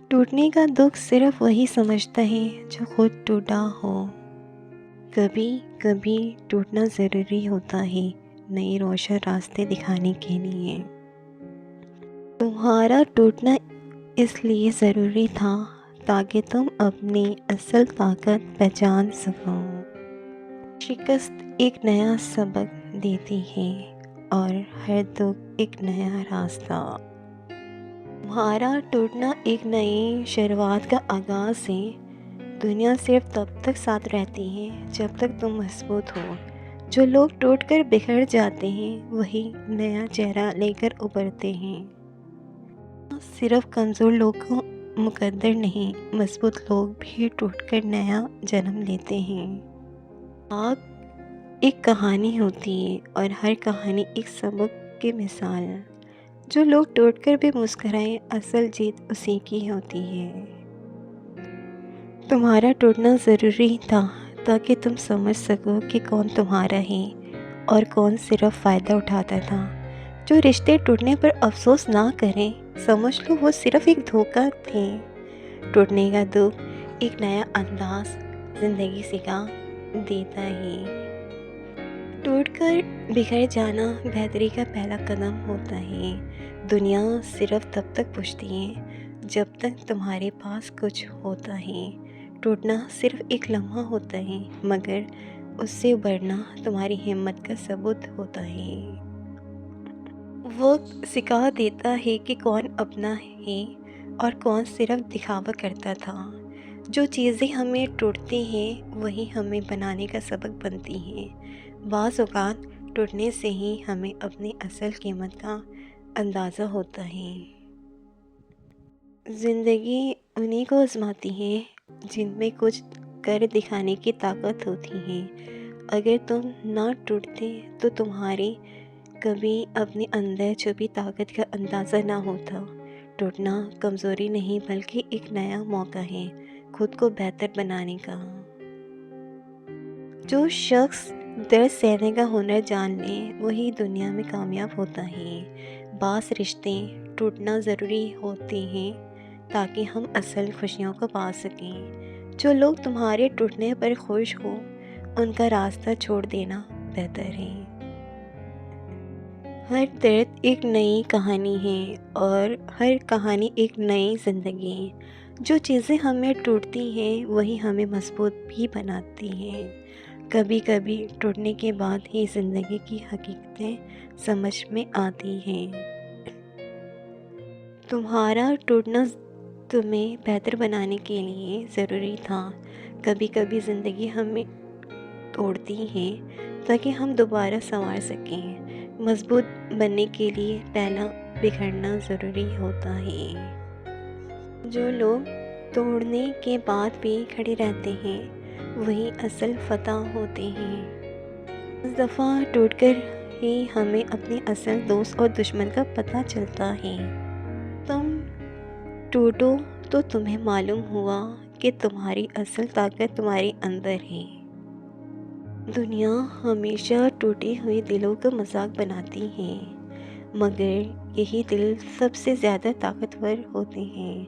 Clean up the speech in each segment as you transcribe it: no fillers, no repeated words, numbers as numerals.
ٹوٹنے کا دکھ صرف وہی سمجھتا ہے جو خود ٹوٹا ہو۔ کبھی کبھی ٹوٹنا ضروری ہوتا ہے نئے روشن راستے دکھانے کے لیے۔ تمہارا ٹوٹنا اس لیے ضروری تھا تاکہ تم اپنی اصل طاقت پہچان سکو۔ شکست ایک نیا سبق دیتی ہے اور ہر دکھ ایک نیا راستہ۔ تمہارا ٹوٹنا ایک نئی شروعات کا آغاز ہے۔ دنیا صرف تب تک ساتھ رہتی ہے جب تک تم مضبوط ہو۔ جو لوگ ٹوٹ کر بکھر جاتے ہیں وہی نیا چہرہ لے کر ابھرتے ہیں۔ صرف کمزور لوگ کو مقدر نہیں، مضبوط لوگ بھی ٹوٹ کر نیا جنم لیتے ہیں۔ آگ ایک کہانی ہوتی ہے اور ہر کہانی ایک سبق کی مثال۔ جو لوگ ٹوٹ کر بھی مسکرائیں، اصل جیت اسی کی ہوتی ہے۔ تمہارا ٹوٹنا ضروری تھا تاکہ تم سمجھ سکو کہ کون تمہارا ہے اور کون صرف فائدہ اٹھاتا تھا۔ جو رشتے ٹوٹنے پر افسوس نہ کریں، سمجھ لو وہ صرف ایک دھوکہ تھے۔ ٹوٹنے کا دکھ ایک نیا انداز زندگی سکھا دیتا ہے۔ ٹوٹ کر بکھر جانا بہتری کا پہلا قدم ہوتا ہے۔ دنیا صرف تب تک پوچھتی ہے جب تک تمہارے پاس کچھ ہوتا ہے۔ ٹوٹنا صرف ایک لمحہ ہوتا ہے مگر اس سے ابھرنا تمہاری ہمت کا ثبوت ہوتا ہے۔ وقت سکھا دیتا ہے کہ کون اپنا ہے اور کون صرف دکھاوا کرتا تھا۔ جو چیزیں ہمیں ٹوٹتی ہیں وہی ہمیں بنانے کا سبق بنتی ہیں۔ بعض اوقات ٹوٹنے سے ہی ہمیں اپنی اصل قیمت کا اندازہ ہوتا ہے۔ زندگی انہیں کو آزماتی ہے جن میں کچھ کر دکھانے کی طاقت ہوتی ہے۔ اگر تم نہ ٹوٹتے تو تمہاری کبھی اپنے اندر چھپی طاقت کا اندازہ نہ ہوتا۔ ٹوٹنا کمزوری نہیں بلکہ ایک نیا موقع ہے خود کو بہتر بنانے کا۔ جو شخص درد سہنے کا ہنر جان لے وہی دنیا میں کامیاب ہوتا ہے۔ بعض رشتے ٹوٹنا ضروری ہوتے ہیں تاکہ ہم اصل خوشیوں کو پا سکیں۔ جو لوگ تمہارے ٹوٹنے پر خوش ہو ان کا راستہ چھوڑ دینا بہتر ہے۔ ہر درد ایک نئی کہانی ہے اور ہر کہانی ایک نئی زندگی۔ جو چیزیں ہمیں ٹوٹتی ہیں وہی ہمیں مضبوط بھی بناتی ہیں۔ کبھی کبھی ٹوٹنے کے بعد ہی زندگی کی حقیقتیں سمجھ میں آتی ہیں۔ تمہارا ٹوٹنا تمہیں بہتر بنانے کے لیے ضروری تھا۔ کبھی کبھی زندگی ہمیں توڑتی ہے تاکہ ہم دوبارہ سنوار سکیں۔ مضبوط بننے کے لیے پہلا بکھرنا ضروری ہوتا ہے۔ جو لوگ توڑنے کے بعد بھی کھڑے رہتے ہیں وہی اصل فتح ہوتے ہیں۔ اس دفعہ ٹوٹ کر ہی ہمیں اپنے اصل دوست اور دشمن کا پتہ چلتا ہے۔ تم ٹوٹو تو تمہیں معلوم ہوا کہ تمہاری اصل طاقت تمہارے اندر ہے۔ دنیا ہمیشہ ٹوٹے ہوئے دلوں کا مذاق بناتی ہے مگر یہی دل سب سے زیادہ طاقتور ہوتے ہیں۔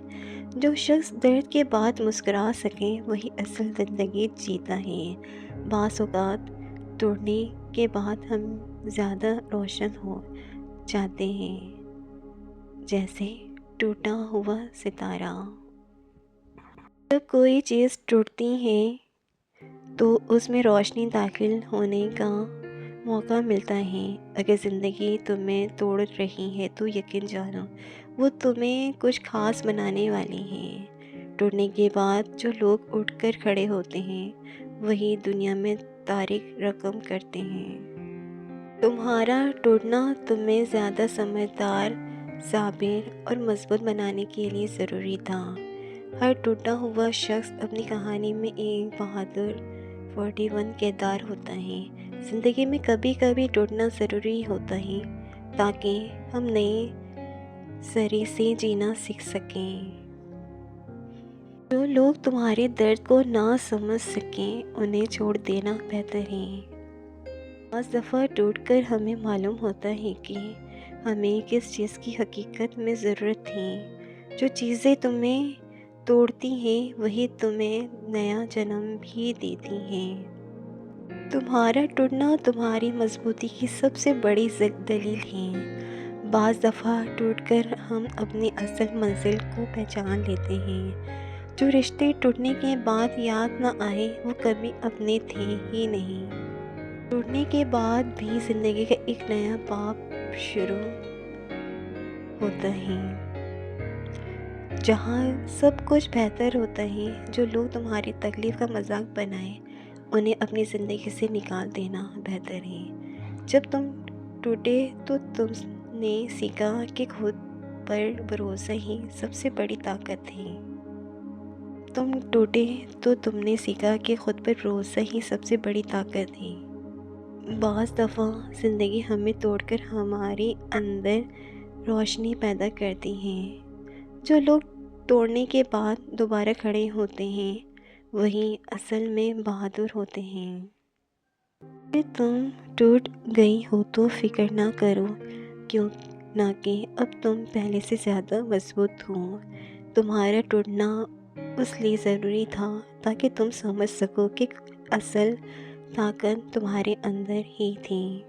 جو شخص درد کے بعد مسکرا سکے وہی اصل زندگی جیتا ہے۔ بعض اوقات ٹوٹنے کے بعد ہم زیادہ روشن ہو جاتے ہیں جیسے ٹوٹا ہوا ستارہ۔ جب کوئی چیز ٹوٹتی ہے تو اس میں روشنی داخل ہونے کا موقع ملتا ہے۔ اگر زندگی تمہیں توڑ رہی ہے تو یقین جانو وہ تمہیں کچھ خاص بنانے والی ہے۔ ٹوٹنے کے بعد جو لوگ اٹھ کر کھڑے ہوتے ہیں وہی دنیا میں تاریخ رقم کرتے ہیں۔ تمہارا ٹوٹنا تمہیں زیادہ سمجھدار، صابر اور مضبوط بنانے کے لیے ضروری تھا۔ ہر ٹوٹا ہوا شخص اپنی کہانی میں ایک بہادر 41 کردار ہوتا ہے۔ زندگی میں کبھی کبھی ٹوٹنا ضروری ہوتا ہے تاکہ ہم نئے سرے سے جینا سیکھ سکیں۔ جو لوگ تمہارے درد کو نہ سمجھ سکیں انہیں چھوڑ دینا بہتر ہے۔ بعض دفعہ ٹوٹ کر ہمیں معلوم ہوتا ہے کہ ہمیں کس چیز کی حقیقت میں ضرورت تھی۔ جو چیزیں تمہیں توڑتی ہیں وہی تمہیں نیا جنم بھی دیتی ہیں۔ تمہارا ٹوٹنا تمہاری مضبوطی کی سب سے بڑی دلیل ہے۔ بعض دفعہ ٹوٹ کر ہم اپنی اصل منزل کو پہچان لیتے ہیں۔ جو رشتے ٹوٹنے کے بعد یاد نہ آئے وہ کبھی اپنے تھے ہی نہیں۔ ٹوٹنے کے بعد بھی زندگی کا ایک نیا باب شروع ہوتا ہے، جہاں سب کچھ بہتر ہوتا ہے۔ جو لوگ تمہاری تکلیف کا مذاق بنائیں انہیں اپنی زندگی سے نکال دینا بہتر ہے۔ جب تم ٹوٹے تو تم نے سیکھا کہ خود پر بھروسہ ہی سب سے بڑی طاقت ہے۔ تم ٹوٹے تو تم نے سیکھا کہ خود پر بھروسہ ہی سب سے بڑی طاقت ہے۔ بعض دفعہ زندگی ہمیں توڑ کر ہمارے اندر روشنی پیدا کرتی ہے۔ جو لوگ توڑنے کے بعد دوبارہ کھڑے ہوتے ہیں وہی اصل میں بہادر ہوتے ہیں۔ اگر تم ٹوٹ گئی ہو تو فکر نہ کرو، کیوں نہ کہ اب تم پہلے سے زیادہ مضبوط ہو۔ تمہارا ٹوٹنا اس لیے ضروری تھا تاکہ تم سمجھ سکو کہ اصل طاقت تمہارے اندر ہی تھی۔